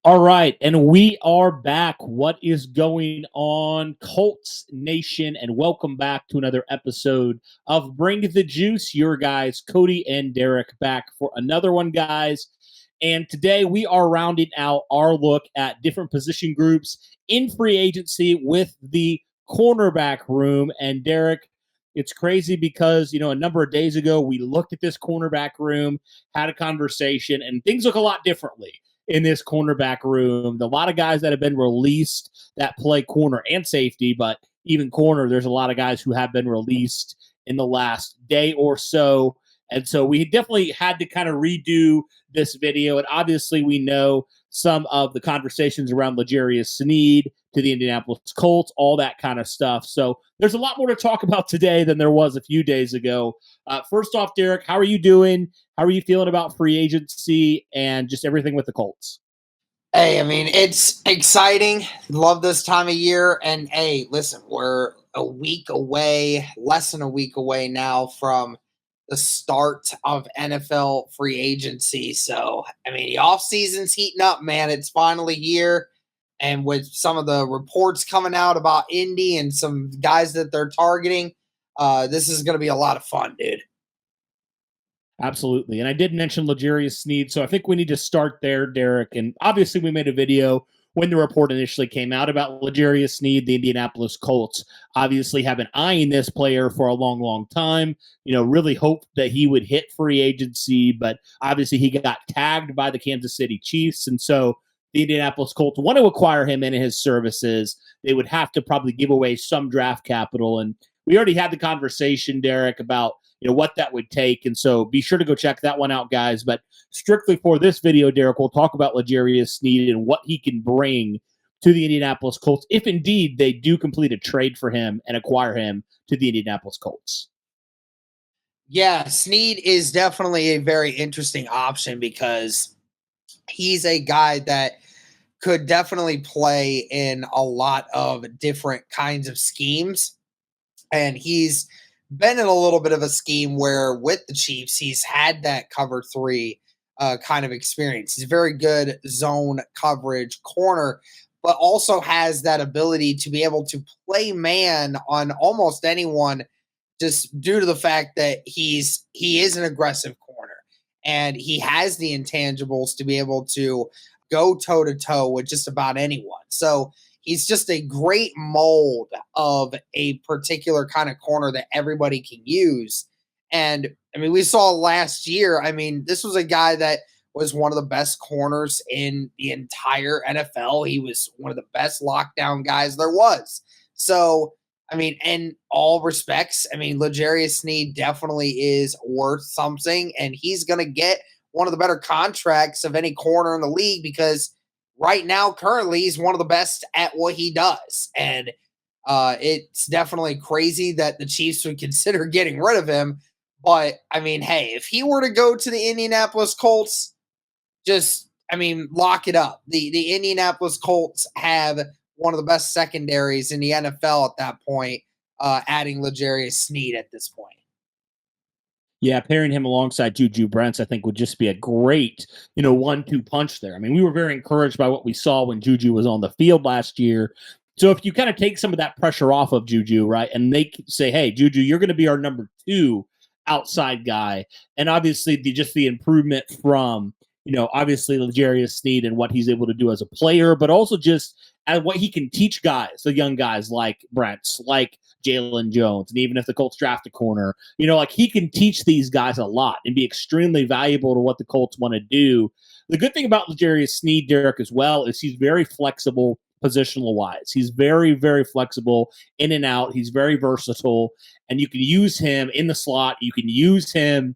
All right, and we are back. What is going on, Colts Nation? And welcome back to another episode of Bring the Juice. Your guys, Cody and Derek, back for another one, guys. And today we are rounding out our look at different position groups in free agency with the cornerback room. And Derek, it's crazy because, a number of days ago, we looked at this cornerback room, had a conversation, and things look a lot differently in this cornerback room. A lot of guys that have been released that play corner and safety, but even corner, there's a lot of guys who have been released in the last day or so. And so we definitely had to kind of redo this video. And obviously we know some of the conversations around Darious Sneed to the Indianapolis Colts, all that kind of stuff. So there's a lot more to talk about today than there was a few days ago. First off, Derek, how are you doing? How are you feeling about free agency and just everything with the Colts? Hey, it's exciting. Love this time of year. And hey, listen, we're a week away, less than a week away now from the start of NFL free agency. So, the offseason's heating up, man. It's finally here. And with some of the reports coming out about Indy and some guys that they're targeting, this is going to be a lot of fun, dude. Absolutely. And I did mention Darious Sneed, so I think we need to start there, Derek. And obviously we made a video when the report initially came out about Darious Sneed. The Indianapolis Colts obviously have been eyeing this player for a long, long time. Really hoped that he would hit free agency, but obviously he got tagged by the Kansas City Chiefs. And so the Indianapolis Colts want to acquire him and his services. They would have to probably give away some draft capital. And we already had the conversation, Derek, about what that would take. And so be sure to go check that one out, guys. But strictly for this video, Derek, we'll talk about Darious Sneed and what he can bring to the Indianapolis Colts if indeed they do complete a trade for him and acquire him to the Indianapolis Colts. Yeah, Sneed is definitely a very interesting option because he's a guy that could definitely play in a lot of different kinds of schemes. And he's been in a little bit of a scheme where with the Chiefs, he's had that cover three kind of experience. He's a very good zone coverage corner, but also has that ability to be able to play man on almost anyone just due to the fact that he is an aggressive corner and he has the intangibles to be able to go toe to toe with just about anyone. So he's just a great mold of a particular kind of corner that everybody can use. And we saw last year, this was a guy that was one of the best corners in the entire NFL. He was one of the best lockdown guys there was. So, in all respects, Darious Sneed definitely is worth something, and he's going to get one of the better contracts of any corner in the league because right now, currently, he's one of the best at what he does. And it's definitely crazy that the Chiefs would consider getting rid of him. But, hey, if he were to go to the Indianapolis Colts, lock it up. The Indianapolis Colts have one of the best secondaries in the NFL at that point, adding Darious Sneed at this point. Yeah, pairing him alongside Juju Brents, I think, would just be a great, 1-2 punch there. We were very encouraged by what we saw when Juju was on the field last year. So if you kind of take some of that pressure off of Juju, right, and they say, hey, Juju, you're going to be our number 2 outside guy, and obviously just the improvement from, obviously Darious Sneed and what he's able to do as a player, but also just at what he can teach guys, the young guys like Brents, like Jalen Jones, and even if the Colts draft a corner, he can teach these guys a lot and be extremely valuable to what the Colts want to do. The good thing about Darious Sneed, Derek, as well, is he's very flexible positional wise. He's very, very flexible in and out. He's very versatile, and you can use him in the slot. You can use him,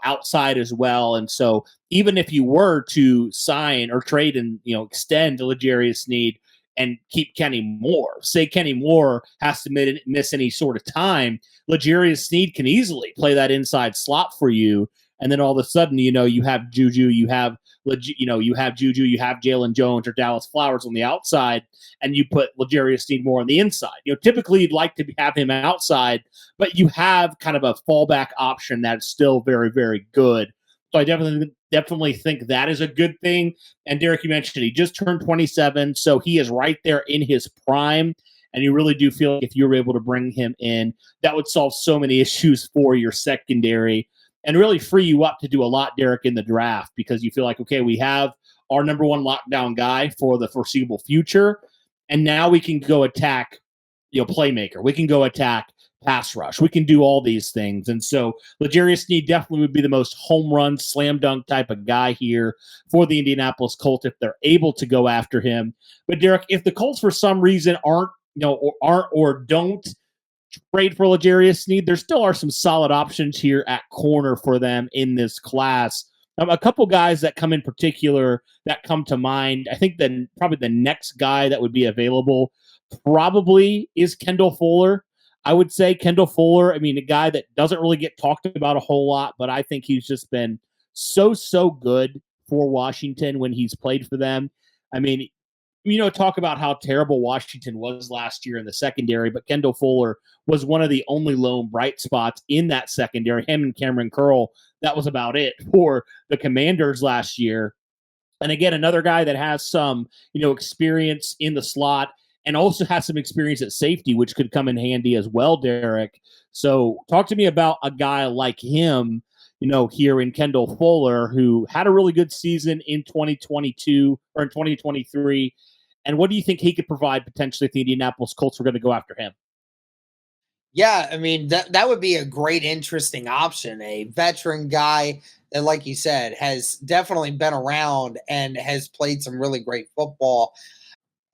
outside as well. And so even if you were to sign or trade and, extend Darious Sneed and keep Kenny Moore. Say Kenny Moore has to miss any sort of time, Darious Sneed can easily play that inside slot for you. And then all of a sudden, you have Juju, you have Juju, you have Jalen Jones or Dallas Flowers on the outside, and you put Darious Sneed more on the inside. Typically you'd like to have him outside, but you have kind of a fallback option that's still very, very good So I definitely think that is a good thing. And Derek, you mentioned he just turned 27, so he is right there in his prime. And you really do feel like if you were able to bring him in, that would solve so many issues for your secondary and really free you up to do a lot, Derek, in the draft because you feel like, okay, we have our number one lockdown guy for the foreseeable future. And now we can go attack, playmaker. We can go attack pass rush. We can do all these things. And so Darious Sneed definitely would be the most home run, slam dunk type of guy here for the Indianapolis Colts if they're able to go after him. But Derek, if the Colts for some reason aren't, or don't trade for Darious Sneed, there still are some solid options here at corner for them in this class. A couple guys that come in particular that come to mind. I think then probably the next guy that would be available probably is Kendall Fuller. I would say Kendall Fuller, a guy that doesn't really get talked about a whole lot, but I think he's just been so good for Washington when he's played for them. Talk about how terrible Washington was last year in the secondary, but Kendall Fuller was one of the only lone bright spots in that secondary. Him and Cameron Curl, that was about it for the Commanders last year. And again, another guy that has some, experience in the slot and also has some experience at safety, which could come in handy as well, Derek. So talk to me about a guy like him, here in Kendall Fuller, who had a really good season in 2022 or in 2023. And what do you think he could provide potentially if the Indianapolis Colts were going to go after him? Yeah, that would be a great, interesting option. A veteran guy that, like you said, has definitely been around and has played some really great football.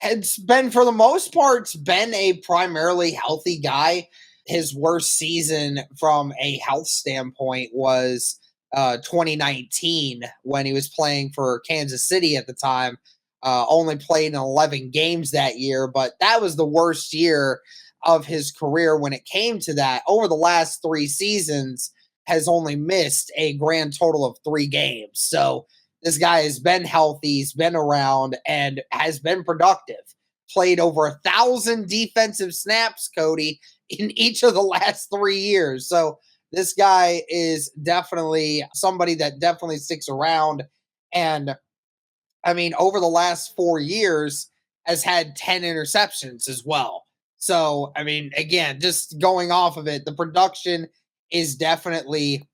Has been, for the most part, been a primarily healthy guy. His worst season from a health standpoint was 2019 when he was playing for Kansas City at the time. Only played in 11 games that year, but that was the worst year of his career when it came to that. Over the last 3 seasons, has only missed a grand total of 3 games. So this guy has been healthy, he's been around, and has been productive. Played over 1,000 defensive snaps, Cody, in each of the last 3 years. So this guy is definitely somebody that definitely sticks around. And over the last 4 years, has had 10 interceptions as well. So, again, just going off of it, the production is definitely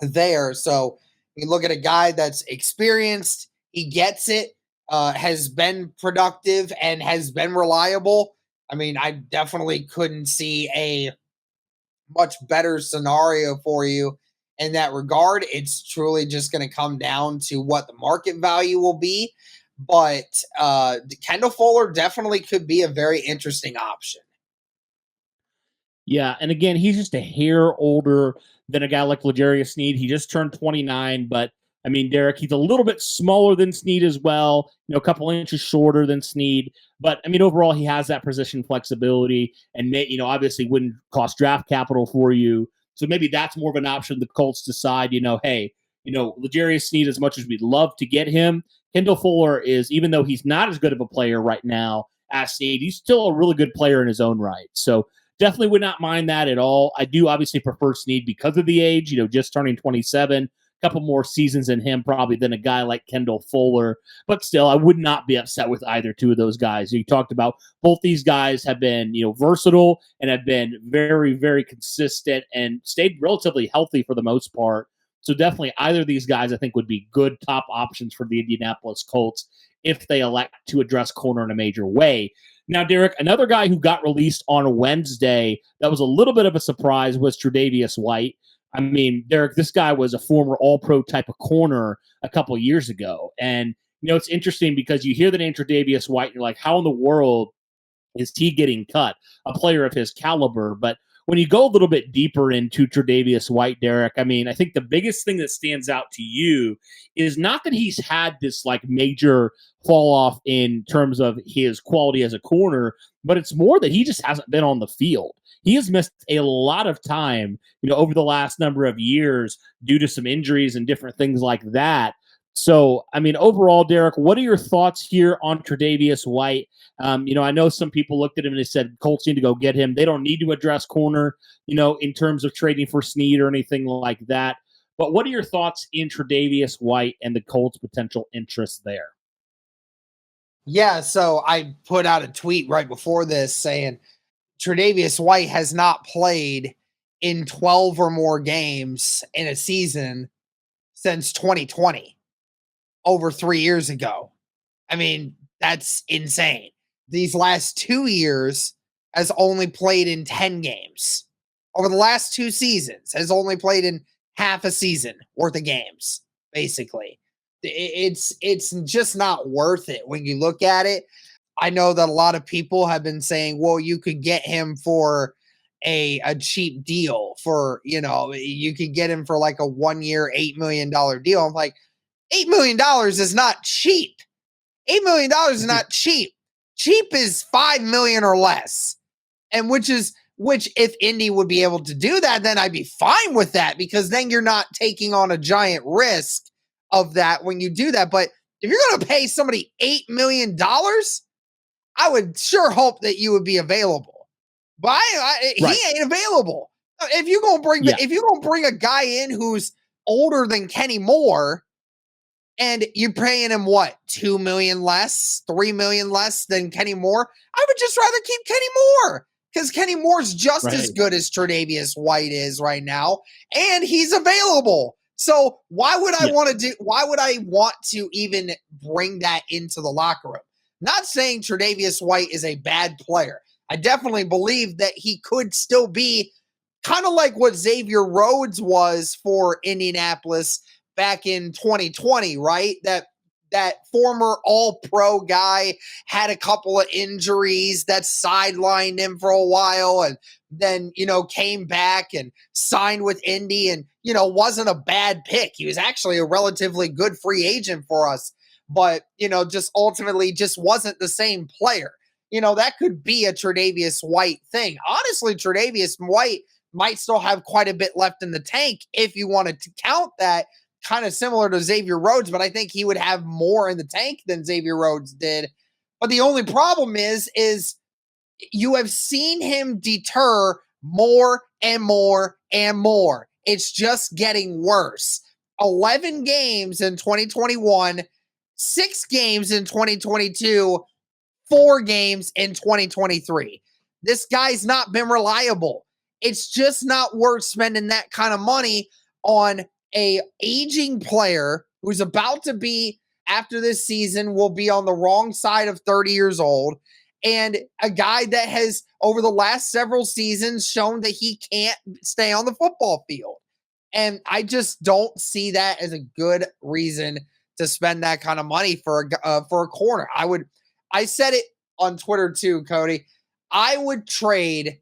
there. So, you look at a guy that's experienced, he gets it, has been productive, and has been reliable. I definitely couldn't see a much better scenario for you in that regard. It's truly just going to come down to what the market value will be. But Kendall Fuller definitely could be a very interesting option. Yeah, and again, he's just a hair older than a guy like Darious Sneed. He just turned 29, but Derek, he's a little bit smaller than Sneed as well, a couple inches shorter than Sneed. But overall, he has that position flexibility and obviously wouldn't cost draft capital for you. So maybe that's more of an option. The Colts decide, hey, Darious Sneed, as much as we'd love to get him, Kendall Fuller is, even though he's not as good of a player right now as Sneed, he's still a really good player in his own right. So definitely would not mind that at all. I do obviously prefer Sneed because of the age, just turning 27, a couple more seasons in him probably than a guy like Kendall Fuller. But still, I would not be upset with either two of those guys. You talked about both these guys have been, versatile and have been very, very consistent and stayed relatively healthy for the most part. So definitely either of these guys I think would be good top options for the Indianapolis Colts if they elect to address corner in a major way. Now, Derek, another guy who got released on Wednesday that was a little bit of a surprise was Tre'Davious White. Derek, this guy was a former all-pro type of corner a couple of years ago. And, it's interesting because you hear the name Tre'Davious White and you're like, how in the world is he getting cut? A player of his caliber. But when you go a little bit deeper into Tre'Davious White, Derek, I think the biggest thing that stands out to you is not that he's had this like major fall off in terms of his quality as a corner, but it's more that he just hasn't been on the field. He has missed a lot of time, over the last number of years due to some injuries and different things like that. So, overall, Derek, what are your thoughts here on Tre'Davious White? I know some people looked at him and they said Colts need to go get him. They don't need to address corner, in terms of trading for Sneed or anything like that. But what are your thoughts in Tre'Davious White and the Colts' potential interest there? Yeah, so I put out a tweet right before this saying Tre'Davious White has not played in 12 or more games in a season since 2020, over 3 years ago. I mean, that's insane. These last 2 years has only played in 10 games. Over the last 2 seasons has only played in half a season worth of games, basically. It's just not worth it when you look at it. I know that a lot of people have been saying, well, you could get him for a cheap deal for, you could get him for like a 1 year, $8 million deal. I'm like, $8 million is not cheap. $8 million is not cheap. Cheap is 5 million or less. And which if Indy would be able to do that, then I'd be fine with that, because then you're not taking on a giant risk of that when you do that. But if you're going to pay somebody $8 million, I would sure hope that you would be available. But he ain't available. If you're gonna bring a guy in who's older than Kenny Moore, and you're paying him what, 2 million less, 3 million less than Kenny Moore, I would just rather keep Kenny Moore, because Kenny Moore's just as good as Tre'Davious White is right now, and he's available. So why would I want to even bring that into the locker room? Not saying Tre'Davious White is a bad player. I definitely believe that he could still be kind of like what Xavier Rhodes was for Indianapolis back in 2020, right? That former all-pro guy had a couple of injuries that sidelined him for a while, and then, came back and signed with Indy, and, wasn't a bad pick. He was actually a relatively good free agent for us, but, just ultimately just wasn't the same player. That could be a Tre'Davious White thing. Honestly, Tre'Davious White might still have quite a bit left in the tank if you wanted to count that, kind of similar to Xavier Rhodes, but I think he would have more in the tank than Xavier Rhodes did. But the only problem is you have seen him deter more and more and more. It's just getting worse. 11 games in 2021, 6 games in 2022, 4 games in 2023. This guy's not been reliable. It's just not worth spending that kind of money on a aging player who's about to be, after this season, will be on the wrong side of 30 years old, and a guy that has, over the last several seasons, shown that he can't stay on the football field. And I just don't see that as a good reason to spend that kind of money for a corner. I said it on Twitter too, Cody. I would trade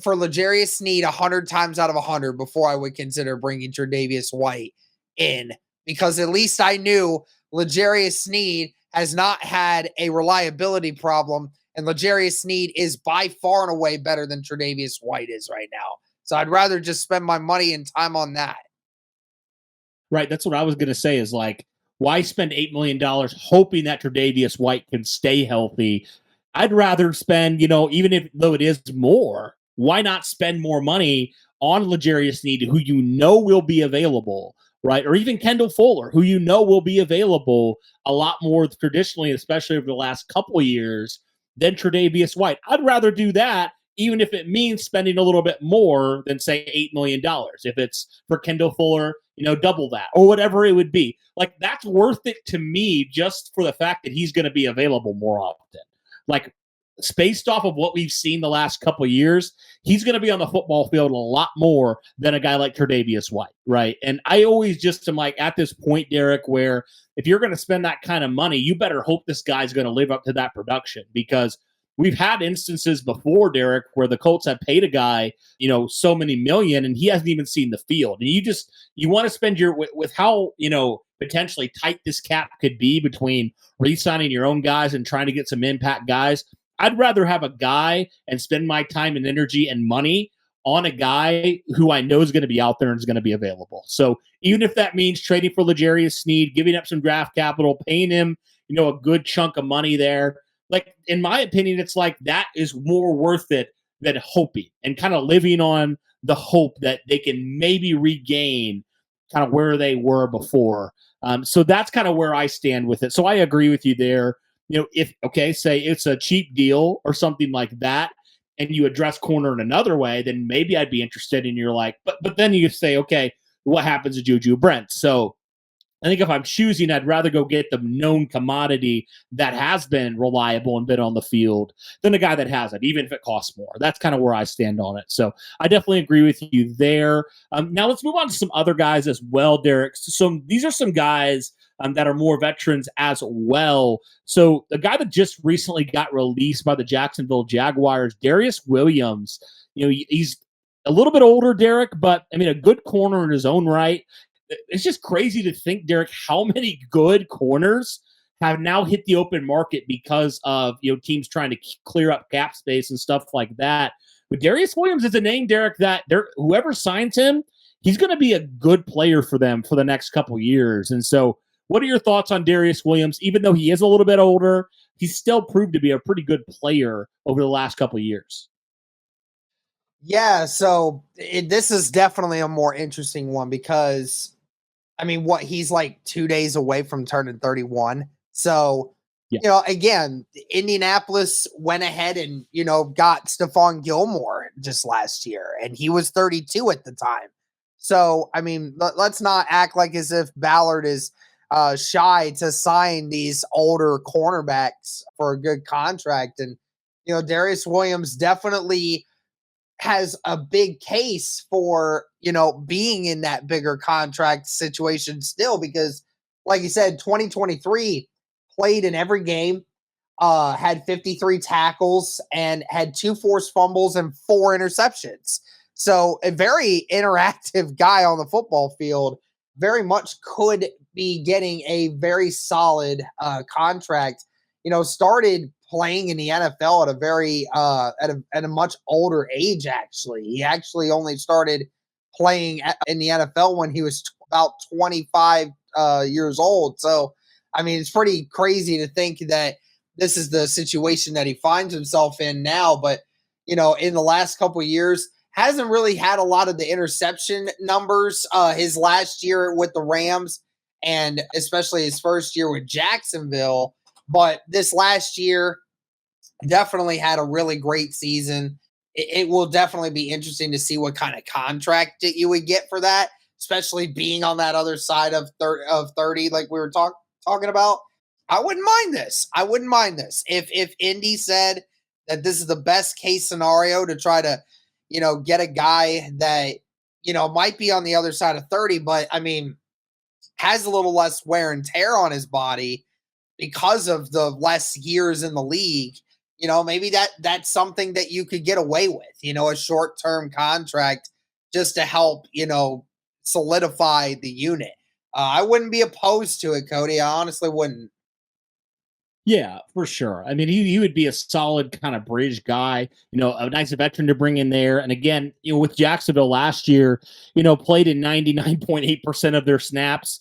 for L'Jarius Sneed 100 times out of 100 before I would consider bringing Tre'Davious White in, because at least I knew L'Jarius Sneed has not had a reliability problem, and L'Jarius Sneed is by far and away better than Tre'Davious White is right now. So I'd rather just spend my money and time on that. Right. That's what I was going to say, is like, why spend $8 million hoping that Tre'Davious White can stay healthy? I'd rather spend, even though it is more, why not spend more money on L'Jarius Sneed, who will be available, right? Or even Kendall Fuller, who will be available a lot more traditionally, especially over the last couple of years, than Tre'Davious White. I'd rather do that, even if it means spending a little bit more than, say, $8 million. If it's for Kendall Fuller, double that, or whatever it would be. Like, that's worth it to me, just for the fact that he's going to be available more often. Like, spaced off of what we've seen the last couple of years, he's going to be on the football field a lot more than a guy like Tre'Davious White, right? And I always just am like, at this point, Derek, where if you're going to spend that kind of money, you better hope this guy's going to live up to that production, because we've had instances before, Derek, where the Colts have paid a guy, so many million, and he hasn't even seen the field. And you want to spend with how, potentially tight this cap could be between re-signing your own guys and trying to get some impact guys. I'd rather have a guy and spend my time and energy and money on a guy who I know is going to be out there and is going to be available. So even if that means trading for L'Jarius Sneed, giving up some draft capital, paying him, a good chunk of money there, like, in my opinion, it's like that is more worth it than hoping and kind of living on the hope that they can maybe regain kind of where they were before. So that's kind of where I stand with it. So I agree with you there. If say it's a cheap deal or something like that, and you address corner in another way, then maybe I'd be interested. And you're like, but then you say, okay, what happens to Juju Brent? So I think if I'm choosing, I'd rather go get the known commodity that has been reliable and been on the field than a guy that hasn't, even if it costs more. That's kind of where I stand on it. So I definitely agree with you there. Now let's move on to some other guys as well, Derek. So these are some guys that are more veterans as well. So the guy that just recently got released by the Jacksonville Jaguars, Darious Williams, he's a little bit older, Derek, but I mean, a good corner in his own right. It's just crazy to think, Derek, how many good corners have now hit the open market because of teams trying to clear up cap space and stuff like that. But Darious Williams is a name, Derek, that whoever signs him, he's going to be a good player for them for the next couple years. And so, what are your thoughts on Darious Williams? Even though he is a little bit older, he's still proved to be a pretty good player over the last couple of years. Yeah, so this is definitely a more interesting one because I mean, he's like 2 days away from turning 31. So, yeah. Again, Indianapolis went ahead and, got Stephon Gilmore just last year, and he was 32 at the time. So, I mean, let's not act like as if Ballard is shy to sign these older cornerbacks for a good contract. And, Darious Williams definitely has a big case for, being in that bigger contract situation still, because like you said, 2023 played in every game, had 53 tackles and had 2 forced fumbles and 4 interceptions. So a very interactive guy on the football field, very much could be getting a very solid contract. Started playing in the NFL at a very at a much older age. Actually, he actually only started playing in the NFL when he was about 25 years old. So, I mean, it's pretty crazy to think that this is the situation that he finds himself in now. But in the last couple of years, hasn't really had a lot of the interception numbers. His last year with the Rams, and especially his first year with Jacksonville. But this last year definitely had a really great season. It will definitely be interesting to see what kind of contract that you would get for that, especially being on that other side of 30, like we were talking about. I wouldn't mind this. I wouldn't mind this. If Indy said that this is the best case scenario to try to, get a guy that, might be on the other side of 30, but I mean, has a little less wear and tear on his body because of the less years in the league, maybe that's something that you could get away with, a short-term contract just to help, solidify the unit. I wouldn't be opposed to it, Cody. I honestly wouldn't. Yeah, for sure. I mean, he would be a solid kind of bridge guy, a nice veteran to bring in there. And again, with Jacksonville last year, played in 99.8% of their snaps.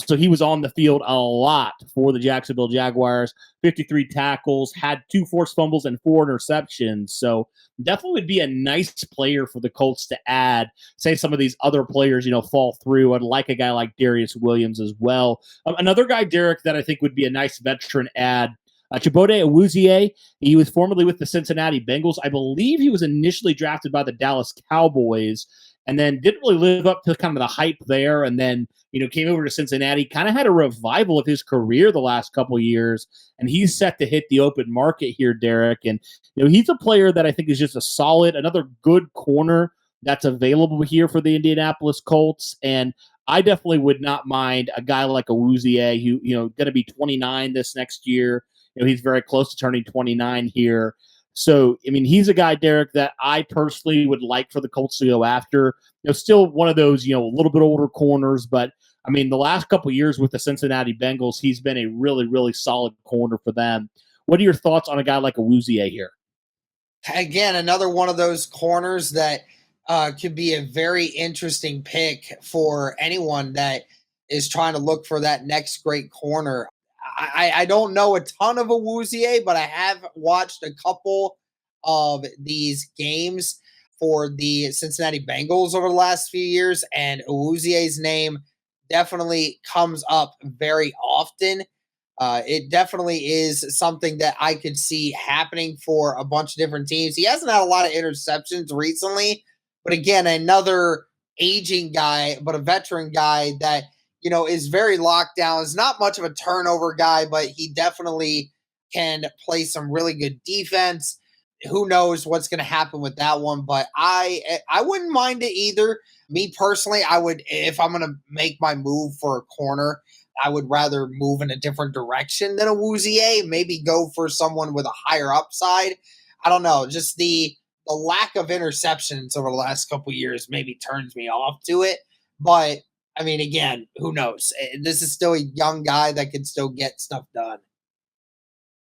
So he was on the field a lot for the Jacksonville Jaguars, 53 tackles, had 2 forced fumbles and 4 interceptions. So definitely would be a nice player for the Colts to add. Say some of these other players, fall through. I'd like a guy like Darious Williams as well. Another guy, Derek, that I think would be a nice veteran add, Chibode Awuzie. He was formerly with the Cincinnati Bengals. I believe he was initially drafted by the Dallas Cowboys and then didn't really live up to kind of the hype there. And then, came over to Cincinnati, kind of had a revival of his career the last couple of years. And he's set to hit the open market here, Derek. And, he's a player that I think is just a solid, another good corner that's available here for the Indianapolis Colts. And I definitely would not mind a guy like Awuzie, who, going to be 29 this next year. He's very close to turning 29 here. So, I mean, he's a guy, Derek, that I personally would like for the Colts to go after. Still one of those, a little bit older corners, but I mean, the last couple of years with the Cincinnati Bengals, he's been a really, really solid corner for them. What are your thoughts on a guy like Awuzie here? Again, another one of those corners that could be a very interesting pick for anyone that is trying to look for that next great corner. I don't know a ton of Awuzie, but I have watched a couple of these games for the Cincinnati Bengals over the last few years, and Awuzie's name definitely comes up very often. It definitely is something that I could see happening for a bunch of different teams. He hasn't had a lot of interceptions recently, but again, another aging guy, but a veteran guy that is very locked down. Is not much of a turnover guy, but he definitely can play some really good defense. Who knows what's going to happen with that one? But I wouldn't mind it either. Me personally, I would, if I'm going to make my move for a corner, I would rather move in a different direction than a Wouzier. Maybe go for someone with a higher upside. I don't know. Just the lack of interceptions over the last couple of years maybe turns me off to it. But I mean, again, who knows? This is still a young guy that can still get stuff done.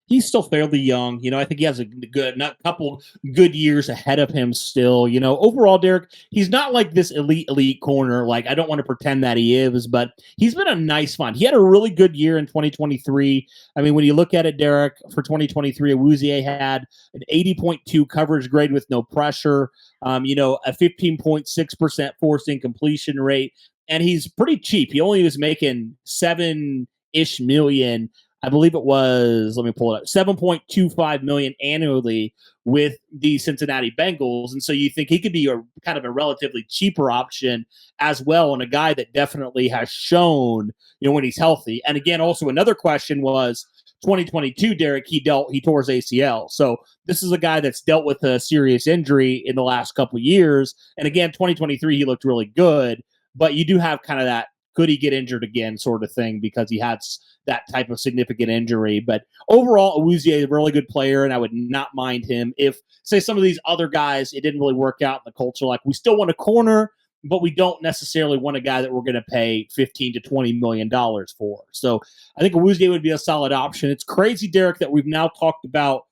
He's still fairly young. I think he has a good, not couple good years ahead of him still. Overall, Derek, he's not like this elite corner. Like, I don't want to pretend that he is, but he's been a nice find. He had a really good year in 2023. I mean, when you look at it, Derek, for 2023, Awuzie had an 80.2 coverage grade with no pressure, a 15.6% forcing completion rate, and he's pretty cheap. He only was making 7-ish million. I believe it was, let me pull it up, 7.25 million annually with the Cincinnati Bengals. And so you think he could be a kind of a relatively cheaper option as well, and a guy that definitely has shown, when he's healthy. And again, also another question was 2022, Derek, he tore his ACL. So this is a guy that's dealt with a serious injury in the last couple of years. And again, 2023, he looked really good, but you do have kind of that, could he get injured again sort of thing, because he had that type of significant injury. But overall, Awuzie is a really good player, and I would not mind him if, say, some of these other guys, it didn't really work out in the culture. Like, we still want a corner, but we don't necessarily want a guy that we're going to pay $15 to $20 million for. So I think Awuzie would be a solid option. It's crazy, Derek, that we've now talked about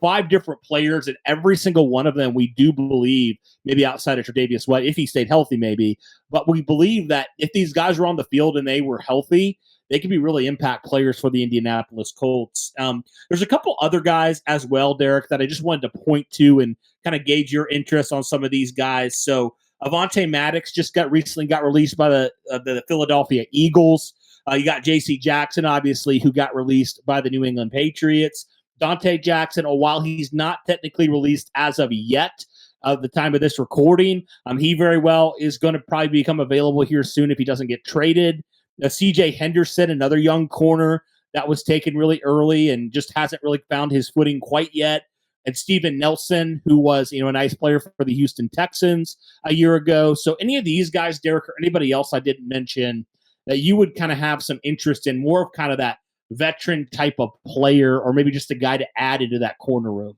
5 different players, and every single one of them we do believe, maybe outside of Tre'Davious White, if he stayed healthy maybe, but we believe that if these guys were on the field and they were healthy, they could be really impact players for the Indianapolis Colts. There's a couple other guys as well, Derek, that I just wanted to point to and kind of gauge your interest on some of these guys. So Avonte Maddox just recently got released by the Philadelphia Eagles. You got J.C. Jackson, obviously, who got released by the New England Patriots. Dante Jackson, while he's not technically released as of yet, at the time of this recording, he very well is going to probably become available here soon if he doesn't get traded. C.J. Henderson, another young corner that was taken really early and just hasn't really found his footing quite yet. And Steven Nelson, who was a nice player for the Houston Texans a year ago. So any of these guys, Derek, or anybody else I didn't mention that you would kind of have some interest in, more of kind of that veteran type of player, or maybe just a guy to add into that corner room?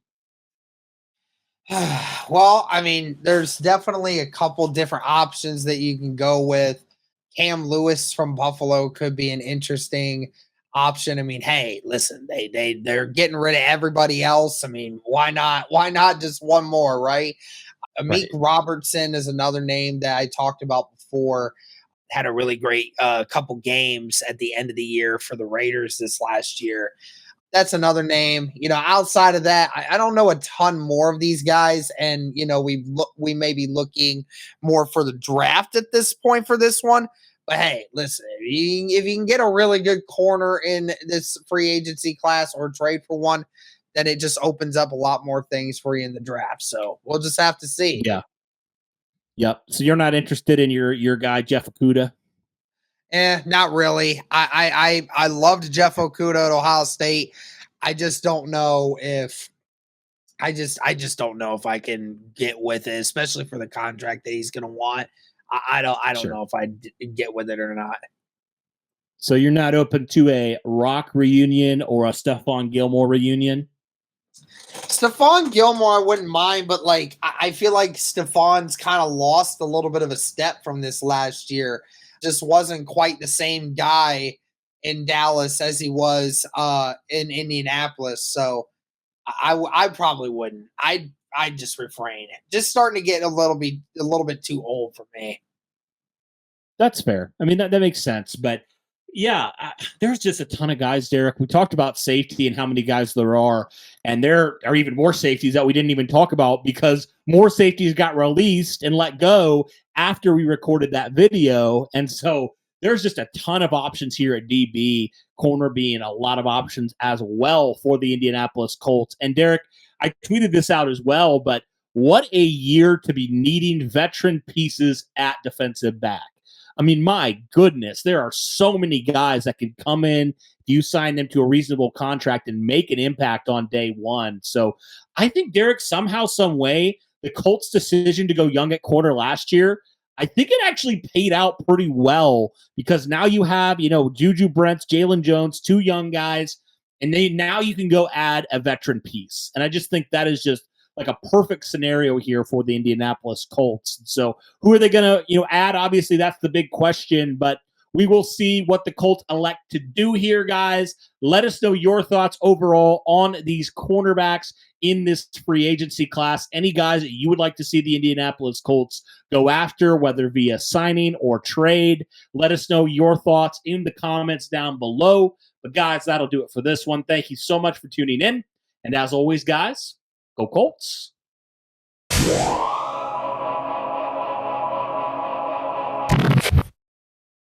Well, I mean, there's definitely a couple different options that you can go with. Cam Lewis from Buffalo could be an interesting option. I mean, hey, listen, they're getting rid of everybody else. I mean, why not? Why not just one more, right? Amik Robertson is another name that I talked about before. Had a really great couple games at the end of the year for the Raiders this last year. That's another name. Outside of that, I don't know a ton more of these guys, and we may be looking more for the draft at this point for this one. But hey, listen, if you can get a really good corner in this free agency class or trade for one, then it just opens up a lot more things for you in the draft. So we'll just have to see. Yeah. Yep. So you're not interested in your guy Jeff Okudah? Not really. I loved Jeff Okudah at Ohio State. I just don't know if I just don't know if I can get with it, especially for the contract that he's going to want. I don't know if I get with it or not. So you're not open to a Rock reunion or a Stephon Gilmore reunion? Stephon Gilmore, I wouldn't mind, but I feel like Stephon's kind of lost a little bit of a step from this last year. Just wasn't quite the same guy in Dallas as he was in Indianapolis. So I probably wouldn't. I just refrain. Just starting to get a little bit too old for me. That's fair. I mean, that makes sense. But yeah, there's just a ton of guys, Derek. We talked about safety and how many guys there are, and there are even more safeties that we didn't even talk about because more safeties got released and let go after we recorded that video. And so there's just a ton of options here at DB, corner being a lot of options as well for the Indianapolis Colts. And Derek, I tweeted this out as well, but what a year to be needing veteran pieces at defensive back. I mean, my goodness, there are so many guys that can come in, you sign them to a reasonable contract and make an impact on day one. So I think, Derek, somehow, some way, the Colts' decision to go young at corner last year, I think it actually paid out pretty well because now you have, Juju Brents, Jalen Jones, two young guys, and now you can go add a veteran piece. And I just think that is just like a perfect scenario here for the Indianapolis Colts. So who are they going to, add? Obviously, that's the big question, but we will see what the Colts elect to do here, guys. Let us know your thoughts overall on these cornerbacks in this free agency class. Any guys that you would like to see the Indianapolis Colts go after, whether via signing or trade. Let us know your thoughts in the comments down below. But, guys, that'll do it for this one. Thank you so much for tuning in. And as always, guys, go Colts.